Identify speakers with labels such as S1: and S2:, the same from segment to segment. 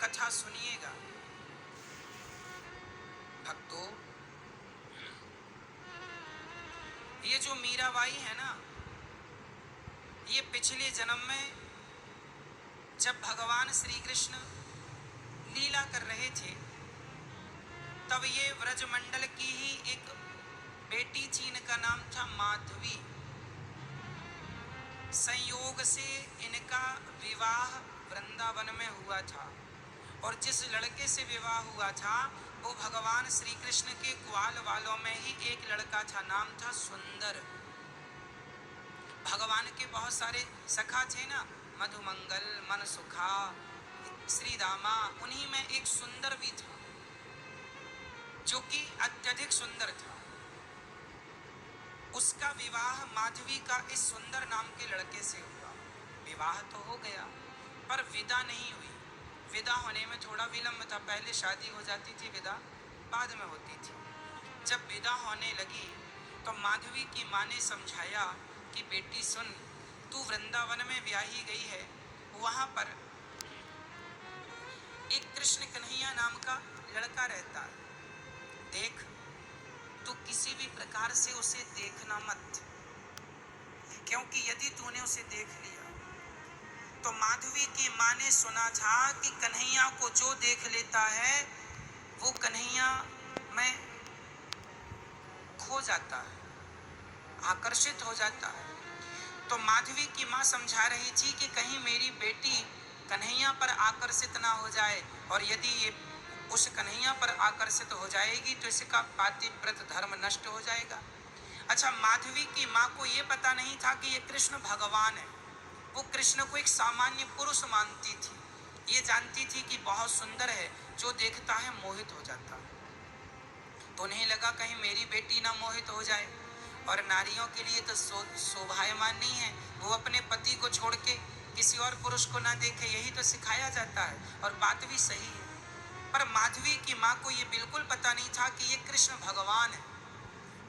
S1: कथा सुनिएगा भक्तों। ये जो मीराबाई है ना, ये पिछले जन्म में जब भगवान श्री कृष्ण लीला कर रहे थे तब ये व्रजमंडल की ही एक बेटी थी, इनका नाम था माधवी। संयोग से इनका विवाह वृंदावन में हुआ था और जिस लड़के से विवाह हुआ था वो भगवान श्री कृष्ण के ग्वाल वालों में ही एक लड़का था, नाम था सुंदर। भगवान के बहुत सारे सखा थे ना, मधुमंगल, मनसुखा, श्रीदामा, उन्हीं में एक सुंदर भी था जो कि अत्यधिक सुंदर था। उसका विवाह माधवी का इस सुंदर नाम के लड़के से हुआ। विवाह तो हो गया पर विदा नहीं हुई। विदा होने में थोड़ा विलंब था, पहले शादी हो जाती थी, विदा बाद में होती थी। जब विदा होने लगी तो माधवी की माँ ने समझाया कि बेटी सुन, तू वृंदावन में ब्याही गई है, वहां पर एक कृष्ण कन्हैया नाम का लड़का रहता है, देख तू किसी भी प्रकार से उसे देखना मत, क्योंकि यदि तूने उसे देख लिया तो माधवी की माँ ने सुना था कि कन्हैया को जो देख लेता है वो कन्हैया में खो जाता है, आकर्षित हो जाता है। तो माधवी की माँ समझा रही थी कि कहीं मेरी बेटी कन्हैया पर आकर्षित ना हो जाए, और यदि ये उस कन्हैया पर आकर्षित हो जाएगी तो इसका पातिव्रत धर्म नष्ट हो जाएगा। अच्छा, माधवी की माँ को ये पता नहीं था कि ये कृष्ण भगवान है। वो कृष्ण को एक सामान्य पुरुष मानती थी। ये जानती थी कि बहुत सुंदर है, जो देखता है मोहित हो जाता है। तो उन्हें लगा कहीं मेरी बेटी ना मोहित हो जाए, और नारियों के लिए तो शोभायमान नहीं है वो अपने पति को छोड़ के किसी और पुरुष को ना देखे, यही तो सिखाया जाता है, और बात भी सही है। पर माधवी की माँ को ये बिल्कुल पता नहीं था कि ये कृष्ण भगवान है।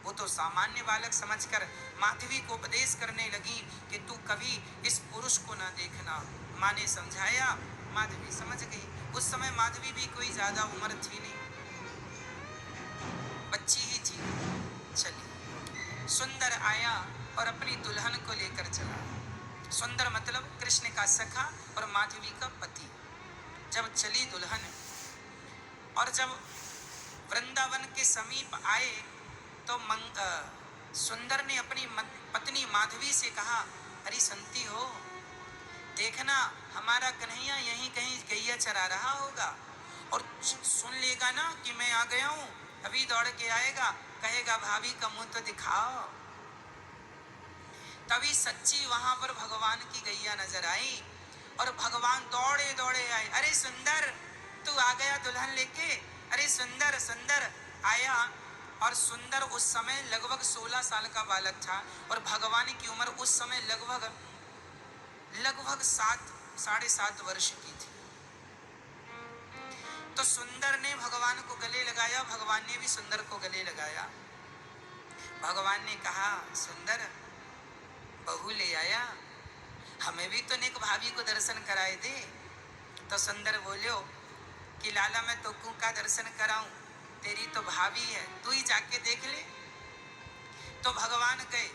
S1: वो तो सामान्य बालक समझकर माधवी को उपदेश करने लगी कि तू कभी इस पुरुष को ना देखना। माँ ने समझाया, माधवी समझ गई। उस समय माधवी भी कोई ज्यादा उम्र थी नहीं, बच्ची ही थी। चली, सुंदर आया और अपनी दुल्हन को लेकर चला। सुंदर मतलब कृष्ण का सखा और माधवी का पति। जब चली दुल्हन और जब वृंदावन के समीप आए तो सुंदर ने अपनी पत्नी माधवी से कहा, अरे सुनती हो, देखना हमारा कन्हैया यहीं कहीं गैया चरा रहा होगा और सुन लेगा ना कि मैं आ गया हूँ, अभी दौड़ के आएगा, कहेगा भाभी का मुंह तो दिखाओ। तभी सच्ची वहां पर भगवान की गैया नजर आई और भगवान दौड़े दौड़े आए। अरे सुंदर, तू आ गया दुल्हन लेके, अरे सुंदर सुंदर आया। और सुंदर उस समय लगभग 16 साल का बालक था और भगवान की उम्र उस समय लगभग 7.5 वर्ष की थी। तो सुंदर ने भगवान को गले लगाया, भगवान ने भी सुंदर को गले लगाया। भगवान ने कहा, सुंदर बहू ले आया, हमें भी तो नेक भाभी को दर्शन कराए दे। तो सुंदर बोलो कि लाला मैं तो का दर्शन कराऊं, तेरी तो भाभी है, तू ही जाके देख ले। तो भगवान गए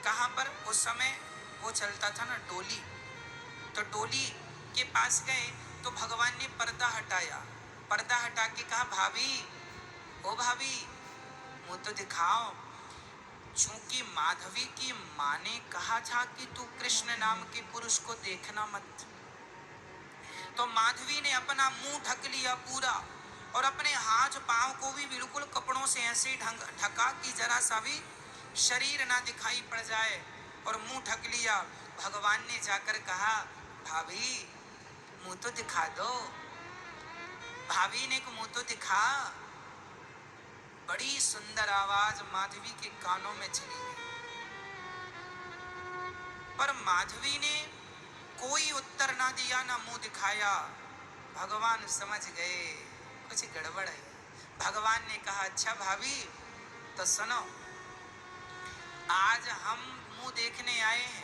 S1: कहां पर, उस समय वो चलता था ना डोली, तो डोली के पास गए तो भगवान ने पर्दा हटाया। पर्दा हटा के कहा, भाभी ओ भाभी मुंह तो दिखाओ। चूंकि माधवी की माँ ने कहा था कि तू कृष्ण नाम के पुरुष को देखना मत, तो माधवी ने अपना मुंह ढक लिया पूरा और अपने हाथ पांव को भी बिल्कुल कपड़ों से ऐसे ढका कि जरा सा भी शरीर ना दिखाई पड़ जाए, और मुंह ढक लिया। भगवान ने जाकर कहा, भाभी मुंह तो दिखा दो, भाभी ने मुंह तो दिखा। बड़ी सुंदर आवाज माधवी के कानों में चली गई, पर माधवी ने कोई उत्तर ना दिया, ना मुंह दिखाया। भगवान समझ गए कुछ गड़बड़ है। भगवान ने कहा, अच्छा भाभी तो सुनो, आज हम मुंह देखने आए हैं